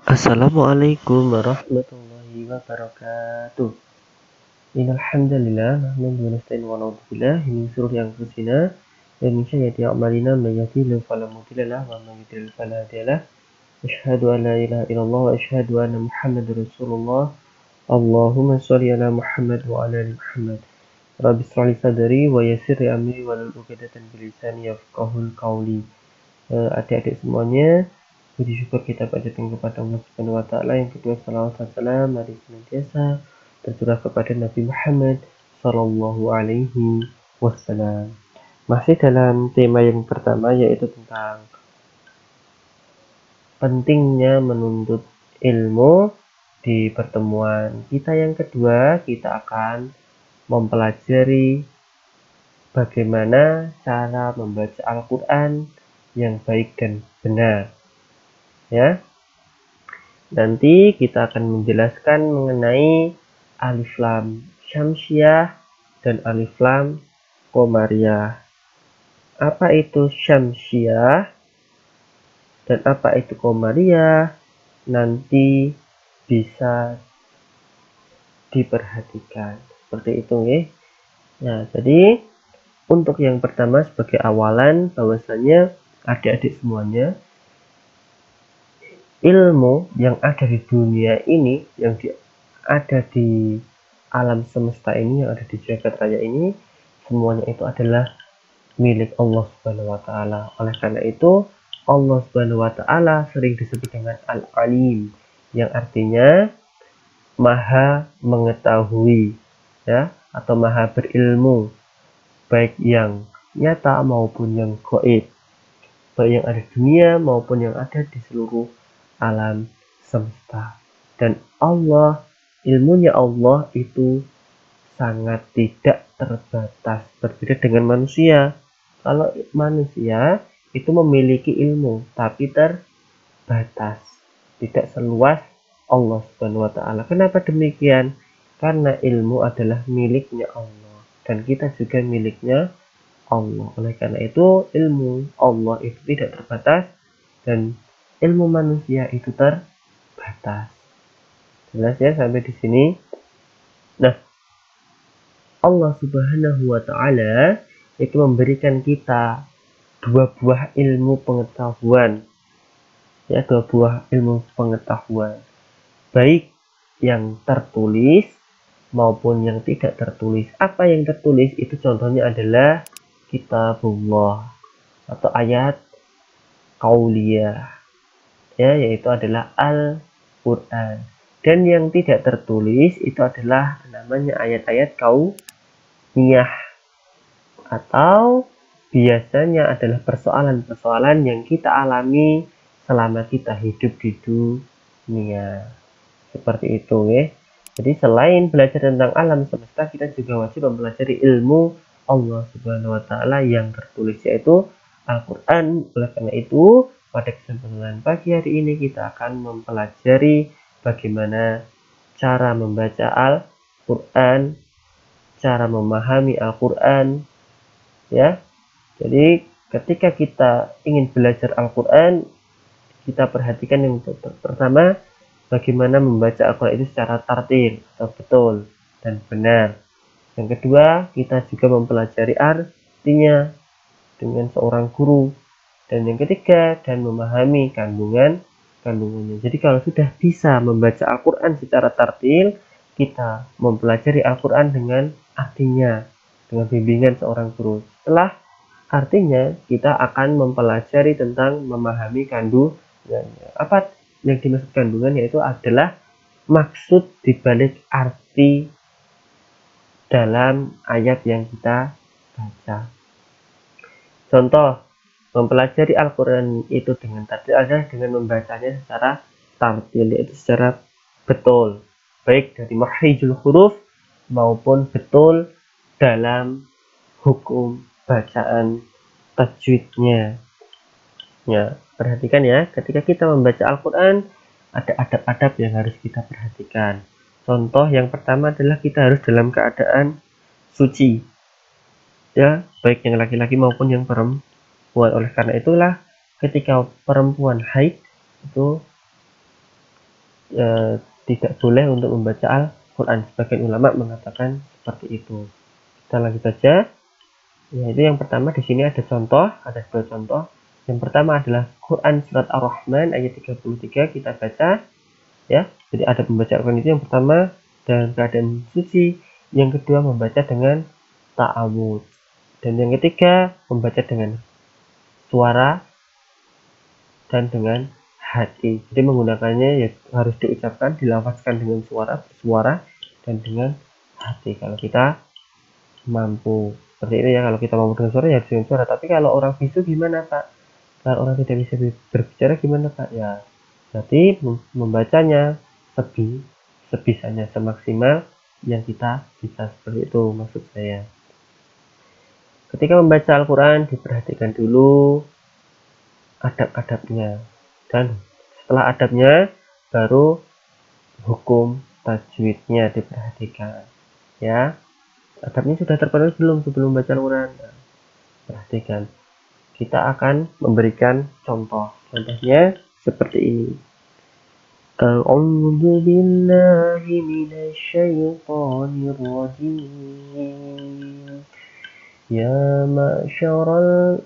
Assalamualaikum warahmatullahi wabarakatuh. Innal hamdalillah nahmaduhu wa nasta'inuhu wa na'udzu billahi min shururi anfusina wa min sayyiati a'malina may yahdihillahu fala mudilla lahu wa may yudlil fala hadiya lahu. Asyhadu an la ilaha illallah wa asyhadu anna Muhammadar Rasulullah. Allahumma shalli ala Muhammad wa ala ali Muhammad. Rabbi shrah li sadri wa yassir li amri wahlul 'uqdatam min lisani yafqahul qawli. Adik-adik semuanya, puji syukur kita panjatkan kepada Allah Subhanahu wa taala. Yang kedua, salawat dan salam mari senantiasa tercurah kepada Nabi Muhammad sallallahu alaihi wasallam. Masih dalam tema yang pertama, yaitu tentang pentingnya menuntut ilmu. Di pertemuan kita yang kedua, kita akan mempelajari bagaimana cara membaca Al-Quran yang baik dan benar. Ya, nanti kita akan menjelaskan mengenai alif lam syamsiah dan alif lam qamariyah. Apa itu syamsiah dan apa itu qamariyah? Nanti bisa diperhatikan seperti itu ya. Nah, jadi untuk yang pertama sebagai awalan, bahwasanya adik-adik semuanya, ilmu yang ada di dunia ini, yang ada di alam semesta ini, yang ada di jagat raya ini, semuanya itu adalah milik Allah Subhanahu wa taala. Oleh karena itu, Allah Subhanahu wa taala sering disebut dengan Al-Alim, yang artinya maha mengetahui, ya, atau maha berilmu, baik yang nyata maupun yang gaib, baik yang ada di dunia maupun yang ada di seluruh alam semesta. Dan Allah, ilmunya Allah itu sangat tidak terbatas, berbeda dengan manusia. Kalau manusia itu memiliki ilmu tapi terbatas, tidak seluas Allah Subhanahu wa taala. Kenapa demikian? Karena ilmu adalah miliknya Allah dan kita juga miliknya Allah. Oleh karena itu, ilmu Allah itu tidak terbatas dan ilmu manusia itu terbatas. Jelas ya sampai di sini? Nah, Allah Subhanahu wa taala itu memberikan kita dua buah ilmu pengetahuan. Ya, dua buah ilmu pengetahuan. Baik yang tertulis maupun yang tidak tertulis. Apa yang tertulis itu contohnya adalah kitabullah atau ayat qauliyah, ya, yaitu adalah Al-Quran. Dan yang tidak tertulis itu adalah namanya ayat-ayat kauniyah, atau biasanya adalah persoalan-persoalan yang kita alami selama kita hidup di dunia. Seperti itu ya. Jadi selain belajar tentang alam semesta, kita juga wajib mempelajari ilmu Allah Subhanahu wa taala yang tertulis, yaitu Al-Quran. Oleh karena itu, pada kesempatan pagi hari ini kita akan mempelajari bagaimana cara membaca Al-Quran, cara memahami Al-Quran, ya. Jadi ketika kita ingin belajar Al-Quran, kita perhatikan yang pertama, bagaimana membaca Al-Quran itu secara tartil atau betul dan benar. Yang kedua, kita juga mempelajari artinya dengan seorang guru. Dan yang ketiga, dan memahami kandungannya. Jadi kalau sudah bisa membaca Al-Quran secara tartil, kita mempelajari Al-Quran dengan artinya, dengan bimbingan seorang guru. Setelah artinya, kita akan mempelajari tentang memahami kandungannya. Apa yang dimaksud kandungan, yaitu adalah maksud dibalik arti dalam ayat yang kita baca. Contoh mempelajari Al-Quran itu dengan tartil adalah dengan membacanya secara tartil, yaitu secara betul, baik dari makhrijul huruf maupun betul dalam hukum bacaan tajwidnya. Ya, perhatikan ya, ketika kita membaca Al-Quran ada adab-adab yang harus kita perhatikan. Contoh yang pertama adalah kita harus dalam keadaan suci, ya, baik yang laki-laki maupun yang perempuan. Oleh karena itulah ketika perempuan haid itu tidak boleh untuk membaca Al-Quran. Sebagian ulama mengatakan seperti itu. Kita lanjut saja. Yaitu yang pertama di sini ada contoh, ada dua contoh. Yang pertama adalah Quran surat Ar-Rahman ayat 33, kita baca ya. Jadi ada membaca Al-Quran itu yang pertama dalam keadaan suci, yang kedua membaca dengan ta'awud, dan yang ketiga membaca dengan suara dan dengan hati. Jadi menggunakannya ya harus diucapkan, dilafazkan dengan suara dan dengan hati. Kalau kita mampu seperti itu ya, kalau kita mampu dengan suara ya harus dengan suara. Tapi kalau orang bisu gimana Pak? Kalau orang tidak bisa berbicara gimana Pak? Ya berarti membacanya sebisanya, semaksimal yang kita bisa, seperti itu maksud saya. Ketika membaca Al-Quran diperhatikan dulu adab-adabnya, dan setelah adabnya baru hukum tajwidnya diperhatikan ya. Adabnya sudah terpenuhi belum sebelum baca Al-Quran? Nah, perhatikan. Kita akan memberikan contohnya seperti ini. A'udzu billahi minasy syaithanir rajim. Ya ma'syaral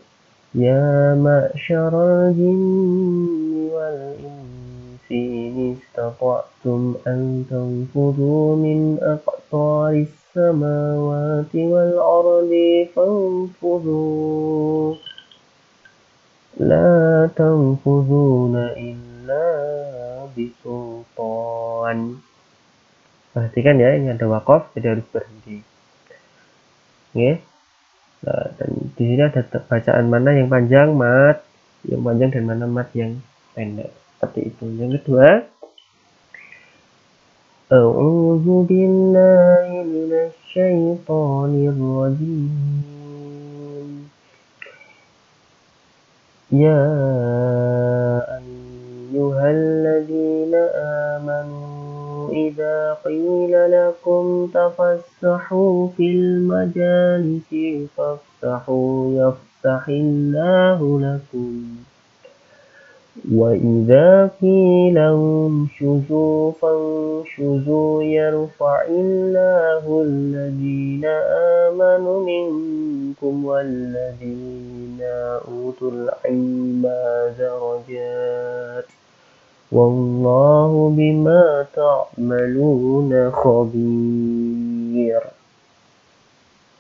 jinni wal insi in istata'tum an tanfudhu min aqtaris samawati wal ardi fanfudhu la tanfudhuna illa bisultan. Perhatikan ya, ini ada wakaf jadi harus berhenti. Oke. Nah, dan di sini ada bacaan mana yang panjang mat, yang panjang, dan mana mat yang pendek. Seperti itu. Yang kedua, A'udzu billahi minasy syaithanir rajim. Ya ayyuhalladzina amanu idza qila lakum tafassahu fil majalisi fafsahu yafsahillahu lakum wa idza qila unshuzu fanshuzu yarfa'illahu alladzina amanu minkum walladzina utul ilma darajat wallahu bima ta'maluna khabir.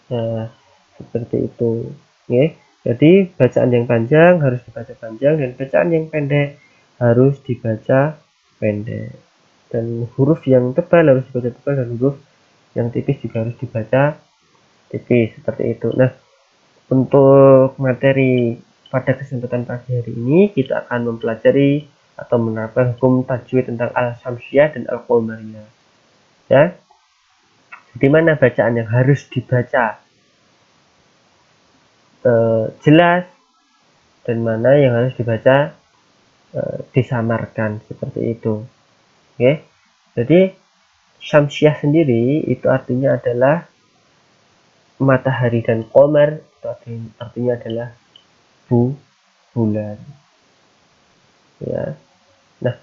Nah, seperti itu ya. Jadi bacaan yang panjang harus dibaca panjang, dan bacaan yang pendek harus dibaca pendek, dan huruf yang tebal harus dibaca tebal, dan huruf yang tipis juga harus dibaca tipis, seperti itu. Nah, untuk materi pada kesempatan pagi hari ini kita akan mempelajari atau menerapkan hukum tajwid tentang al-syamsiyah dan al-qamariyah ya. Di mana bacaan yang harus dibaca jelas, dan mana yang harus dibaca disamarkan, seperti itu. Oke. Jadi syamsiyah sendiri itu artinya adalah matahari, dan qamar itu artinya adalah bulan. Ya. Nah,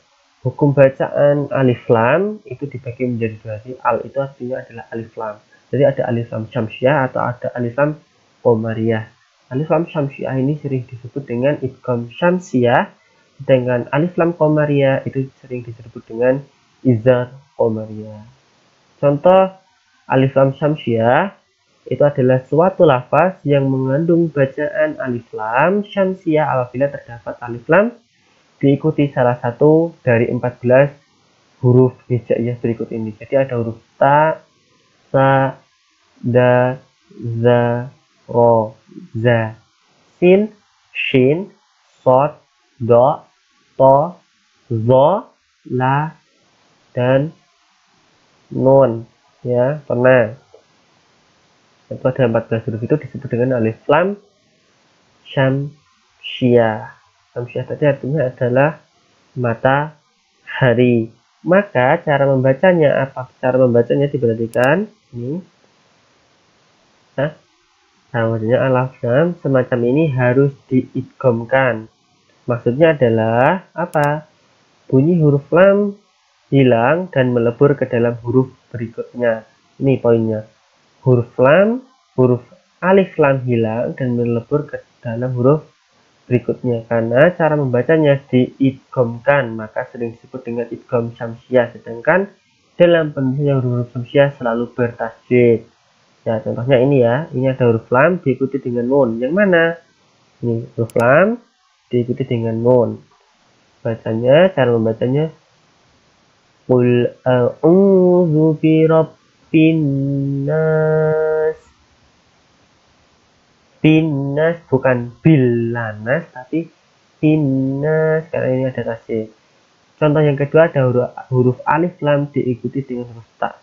hukum bacaan alif lam itu dibagi menjadi dua. Al itu artinya adalah alif lam. Jadi ada alif lam syamsiyah atau ada alif lam qamariyah. Alif lam syamsiyah ini sering disebut dengan idgham syamsiyah, dengan alif lam qamariyah itu sering disebut dengan izhar qamariyah. Contoh alif lam syamsiyah itu adalah suatu lafaz yang mengandung bacaan alif lam syamsiyah apabila terdapat alif lam diikuti salah satu dari 14 huruf hijaiyah berikut ini. Jadi ada huruf ta, sa, da, za, ro, za, sin, shin, sod, do, to, zo, la, dan nun ya, pernah. Itu ada 14 huruf itu disebut dengan alif lam syamsiyah. Syamsiyah tadi artinya adalah matahari. Maka cara membacanya apa? Cara membacanya diperhatikan ini. Namanya alif lam semacam ini harus diidghamkan. Maksudnya adalah apa? Bunyi huruf lam hilang dan melebur ke dalam huruf berikutnya. Ini poinnya. Huruf alif lam hilang dan melebur ke dalam huruf berikutnya karena cara membacanya diidghamkan, maka sering disebut dengan idgham syamsiah. Sedangkan dalam penulisan huruf syamsiah selalu bertasydid. Ya, contohnya ini ya. Ini ada huruf lam diikuti dengan nun. Yang mana? Ini huruf lam diikuti dengan nun. Cara membacanya Qul a'udzu birabbin nas. Binnas bukan bilanas tapi binnas karena ini ada tasydid. Contoh yang kedua ada huruf alif lam diikuti dengan huruf ta.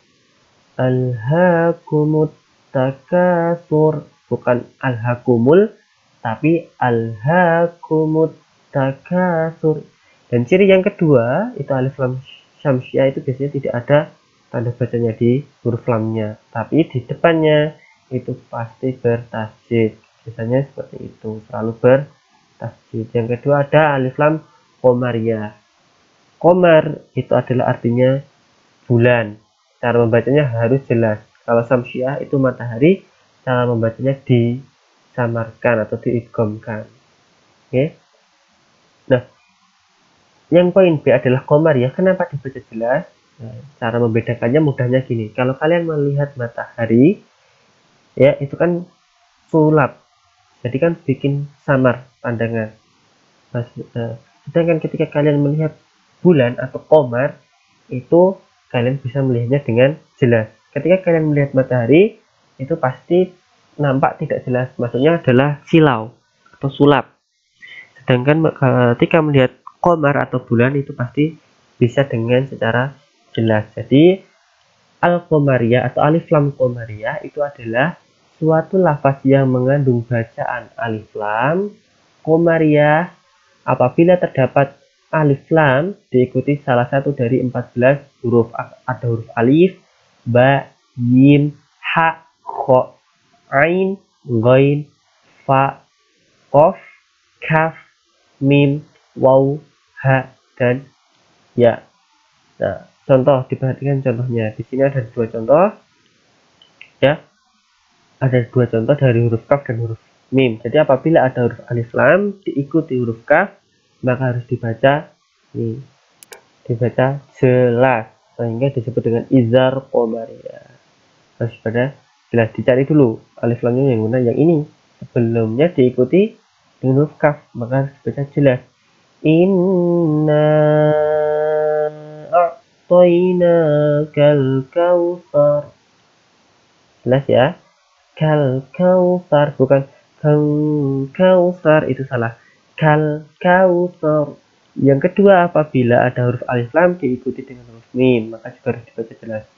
Alhaakumut takasur, bukan alhaakumul tapi alhaakumut takasur. Dan ciri yang kedua itu alif lam syamsiah itu biasanya tidak ada tanda bacanya di huruf lamnya, tapi di depannya itu pasti bertasydid. Biasanya seperti itu, selalu bertasydid. Yang kedua ada alif lam qamariyah. Qamar itu adalah artinya bulan. Cara membacanya harus jelas. Kalau syamsiah itu matahari, cara membacanya disamarkan atau diidghamkan. Oke. Nah, yang poin B adalah qamariyah. Kenapa dibaca jelas? Nah, cara membedakannya mudahnya gini. Kalau kalian melihat matahari, ya itu kan sulap. Jadi kan bikin samar pandangan. Sedangkan ketika kalian melihat bulan atau qamar, itu kalian bisa melihatnya dengan jelas. Ketika kalian melihat matahari, itu pasti nampak tidak jelas. Maksudnya adalah silau atau sulap. Sedangkan ketika melihat qamar atau bulan itu pasti bisa dengan secara jelas. Jadi al-qamariyah atau alif lam qamariyah itu adalah suatu lafaz yang mengandung bacaan alif lam qamariyah apabila terdapat alif lam diikuti salah satu dari 14 huruf. Ada huruf alif, ba, jim, ha, kha, ain, ghain, fa, qaf, kaf, mim, waw, ha, dan ya. Nah, contoh diperhatikan contohnya. Di sini ada dua contoh. Ya. Ada dua contoh dari huruf kaf dan huruf mim. Jadi apabila ada huruf alif lam diikuti huruf kaf, maka harus dibaca jelas sehingga disebut dengan izar qamariyah. Harus pada jelas, dicari dulu alif lamnya yang mana, yang ini. Sebelumnya diikuti dengan huruf kaf, maka harus dibaca jelas. Inna a'tainakal kautsar. Jelas ya? Kal kautsar, bukan kautsar, itu salah. Kal kautsar. Yang kedua, apabila ada huruf alif lam diikuti dengan huruf mim, maka juga harus dibaca jelas.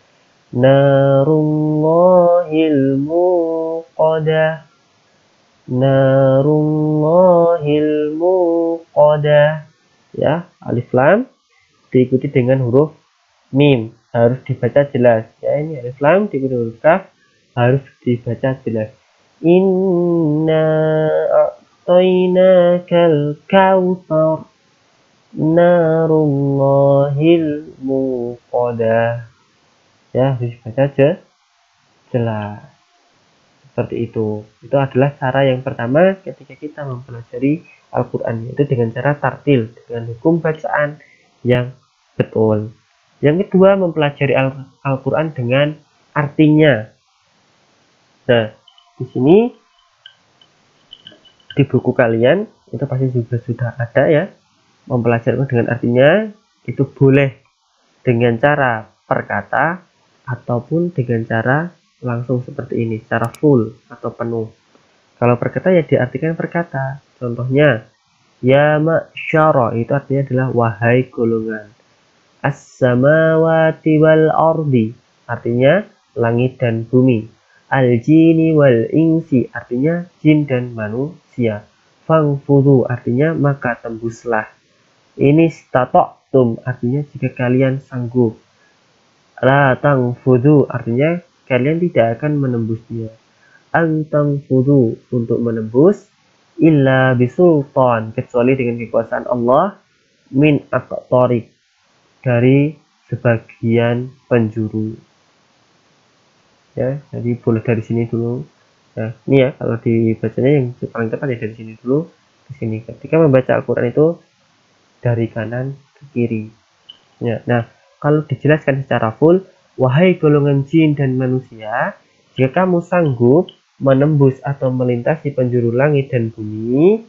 Narullahil muqadah. Narullahil muqadah. Ya, alif lam diikuti dengan huruf mim, harus dibaca jelas. Ya, ini alif lam diikuti huruf kaf, harus dibaca jelas. Inna a'tainakal kautsar. Narullahil muqadah. Ya, harus dibaca jelas. Seperti itu. Itu adalah cara yang pertama ketika kita mempelajari Al-Quran, yaitu dengan cara tartil, dengan hukum bacaan yang betul. Yang kedua, mempelajari Al-Quran dengan artinya. Nah, di sini di buku kalian itu pasti juga sudah ada ya. Mempelajari dengan artinya itu boleh dengan cara perkata ataupun dengan cara langsung seperti ini, secara full atau penuh. Kalau perkata ya diartikan perkata. Contohnya, ya ma'syara itu artinya adalah wahai golongan. As-samawati wal ardi artinya langit dan bumi. Al-jini wal insi artinya jin dan manusia. Fangfudu artinya maka tembuslah. Ini statoktum artinya jika kalian sanggup. La tangfudu artinya kalian tidak akan menembusnya. Antangfudu untuk menembus. Illa bisultan kecuali dengan kekuasaan Allah. Min aqtarik dari sebagian penjuru. Ya, jadi boleh dari sini dulu. Nah, ini ya kalau dibacanya yang paling tepat ya dari sini dulu ke sini. Ketika membaca Al-Qur'an itu dari kanan ke kiri. Ya, nah, kalau dijelaskan secara full, wahai golongan jin dan manusia, jika kamu sanggup menembus atau melintasi penjuru langit dan bumi,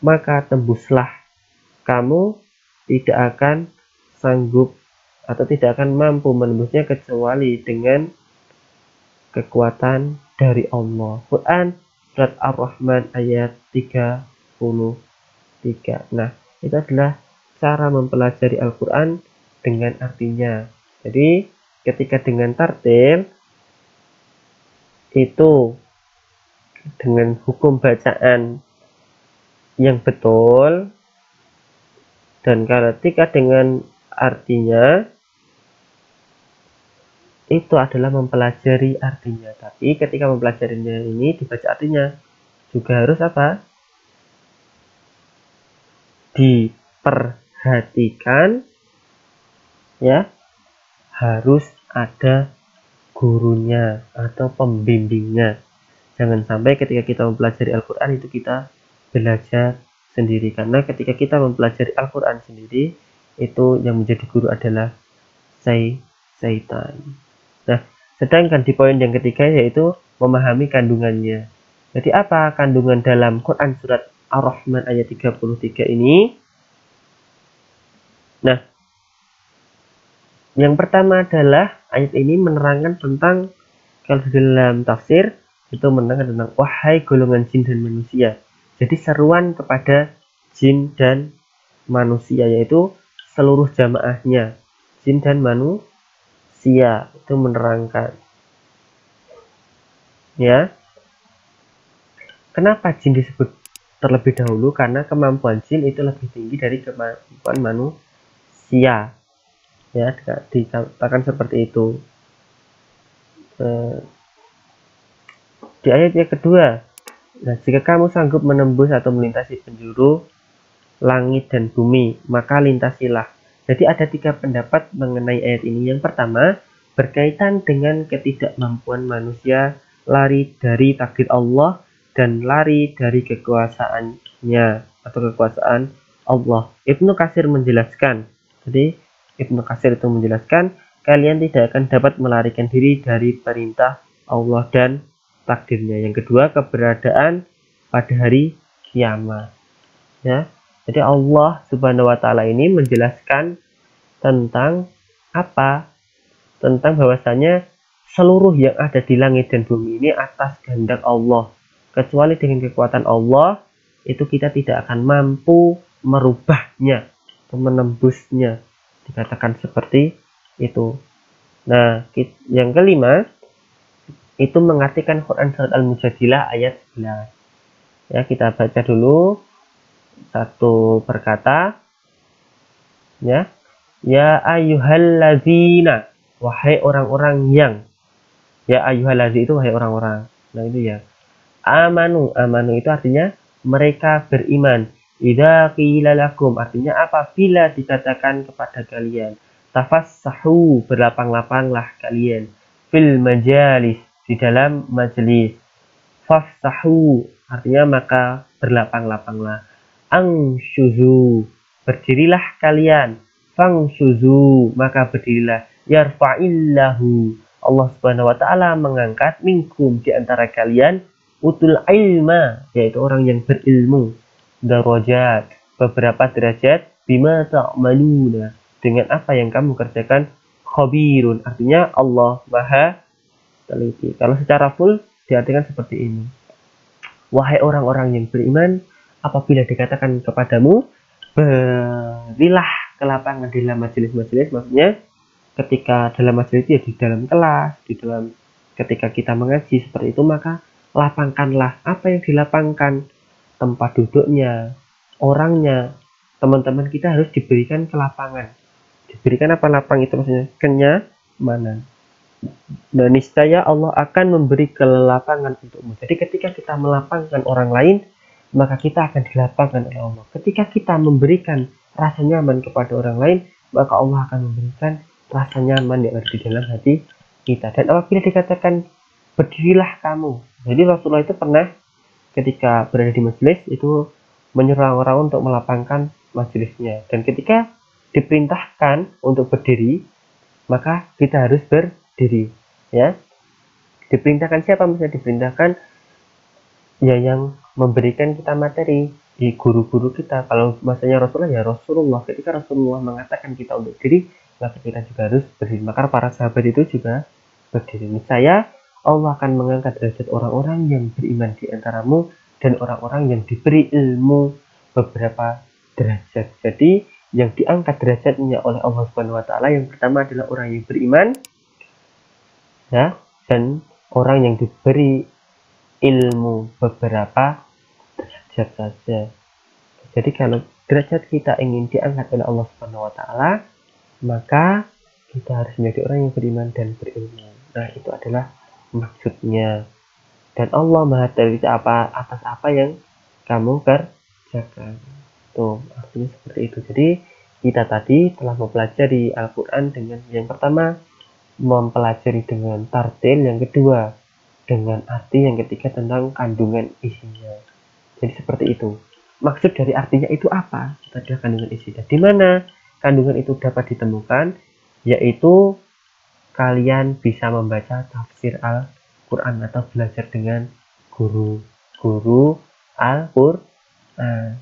maka tembuslah. Kamu tidak akan sanggup atau tidak akan mampu menembusnya kecuali dengan kekuatan dari Allah. Quran surat Ar-Rahman ayat 33. Nah, itu adalah cara mempelajari Al-Quran dengan artinya. Jadi, ketika dengan tartil, itu dengan hukum bacaan yang betul, dan ketika dengan artinya, itu adalah mempelajari artinya. Tapi ketika mempelajarinya ini dibaca artinya juga harus apa? Diperhatikan, ya, harus ada gurunya atau pembimbingnya. Jangan sampai ketika kita mempelajari Al-Quran itu kita belajar sendiri, karena ketika kita mempelajari Al-Quran sendiri itu yang menjadi guru adalah syaitan. Nah, sedangkan di poin yang ketiga yaitu memahami kandungannya. Jadi apa kandungan dalam Quran surat Ar-Rahman ayat 33 ini? Nah, yang pertama adalah ayat ini menerangkan tentang, kalau dalam tafsir itu menerangkan tentang wahai golongan jin dan manusia. Jadi seruan kepada jin dan manusia, yaitu seluruh jamaahnya jin dan manusia itu menerangkan. Ya, kenapa jin disebut terlebih dahulu? Karena kemampuan jin itu lebih tinggi dari kemampuan manusia. Ya, dikatakan seperti itu. Di ayat yang kedua, nah, jika kamu sanggup menembus atau melintasi penjuru langit dan bumi, maka lintasilah. Jadi ada 3 pendapat mengenai ayat ini. Yang pertama, berkaitan dengan ketidakmampuan manusia lari dari takdir Allah dan lari dari kekuasaannya atau kekuasaan Allah. Ibnu Katsir menjelaskan, jadi Ibnu Katsir itu menjelaskan, kalian tidak akan dapat melarikan diri dari perintah Allah dan takdirnya. Yang kedua, keberadaan pada hari kiamat. Ya, jadi Allah Subhanahu wa taala ini menjelaskan tentang apa? Tentang bahwasanya seluruh yang ada di langit dan bumi ini atas kehendak Allah. Kecuali dengan kekuatan Allah itu kita tidak akan mampu merubahnya atau menembusnya. Dikatakan seperti itu. Nah, yang kelima itu mengartikan Quran surat Al-Mujadilah ayat 11. Ya, kita baca dulu satu perkata. Ya, ya ayyuhalladzina, wahai orang-orang yang. Ya ayyuhalladzi itu wahai orang-orang. Nah, itu ya. Amanu itu artinya mereka beriman. Idza qila lakum, artinya apabila dikatakan kepada kalian, tafassahu, berlapang-lapanglah kalian, fil majalis, di dalam majelis. Fafsahu, artinya maka berlapang-lapanglah. Angsyuzu, berdirilah kalian. Fangsyuzu, maka berdirilah. Yarfa'illahu, Allah Subhanahu wa taala mengangkat minkum, di antara kalian, utul ilma, yaitu orang yang berilmu, darajat, beberapa derajat, bima ta'maluna, dengan apa yang kamu kerjakan, khabirun, artinya Allah maha teliti. Kalau secara full diartikan seperti ini. Wahai orang-orang yang beriman, apabila dikatakan kepadamu, berilah ke lapangan di dalam majelis-majelis, maksudnya ketika dalam majelis itu ya di dalam kelas, di dalam ketika kita mengaji seperti itu, maka lapangkanlah. Apa yang dilapangkan? Tempat duduknya, orangnya. Teman-teman kita harus diberikan ke lapangan. Diberikan apa lapang itu maksudnya? Kenyamanan. Dan niscaya Allah akan memberi kelapangan untukmu. Jadi ketika kita melapangkan orang lain, maka kita akan dilapangkan oleh Allah. Ketika kita memberikan rasa nyaman kepada orang lain, maka Allah akan memberikan rasa nyaman yang ada di dalam hati kita. Dan apabila dikatakan berdirilah kamu, jadi Rasulullah itu pernah ketika berada di majelis itu menyuruh orang untuk melapangkan majelisnya, dan ketika diperintahkan untuk berdiri maka kita harus berdiri, ya. Diperintahkan siapa? Misalnya diperintahkan ya yang memberikan kita materi, di guru-guru kita. Kalau masanya Rasulullah, ya Rasulullah. Ketika Rasulullah mengatakan kita untuk diri, maka kita juga harus berdiri. Maka para sahabat itu juga berdiri. Niscaya Allah akan mengangkat derajat orang-orang yang beriman di antaramu dan orang-orang yang diberi ilmu beberapa derajat. Jadi yang diangkat derajatnya oleh Allah Subhanahu wa taala yang pertama adalah orang yang beriman, ya, dan orang yang diberi ilmu beberapa derajat saja. Jadi kalau derajat kita ingin diangkat oleh Allah Subhanahu wa taala, maka kita harus menjadi orang yang beriman dan berilmu. Nah, itu adalah maksudnya. Dan Allah Maha Tahu atas apa yang kamu kerjakan. Tuh, artinya seperti itu. Jadi kita tadi telah mempelajari Al-Quran dengan yang pertama mempelajari dengan tartil, yang kedua dengan arti, yang ketiga tentang kandungan isinya. Jadi seperti itu. Maksud dari artinya itu apa? Itu adalah kandungan isinya. Di mana kandungan itu dapat ditemukan? Yaitu kalian bisa membaca tafsir Al-Quran atau belajar dengan guru Al-Quran.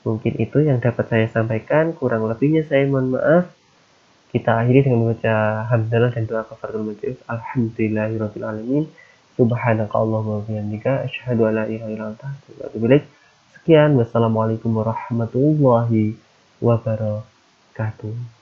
Mungkin itu yang dapat saya sampaikan. Kurang lebihnya saya mohon maaf. Kita akhiri dengan membaca hamdalah dan doa kafaratul majelis. Alhamdulillahirabbil alamin. Subhanakallahumma wa bihamdika asyhadu an la ilaha illa anta astaghfiruka wa atubu ilaik. Sekian, wassalamualaikum warahmatullahi wabarakatuh.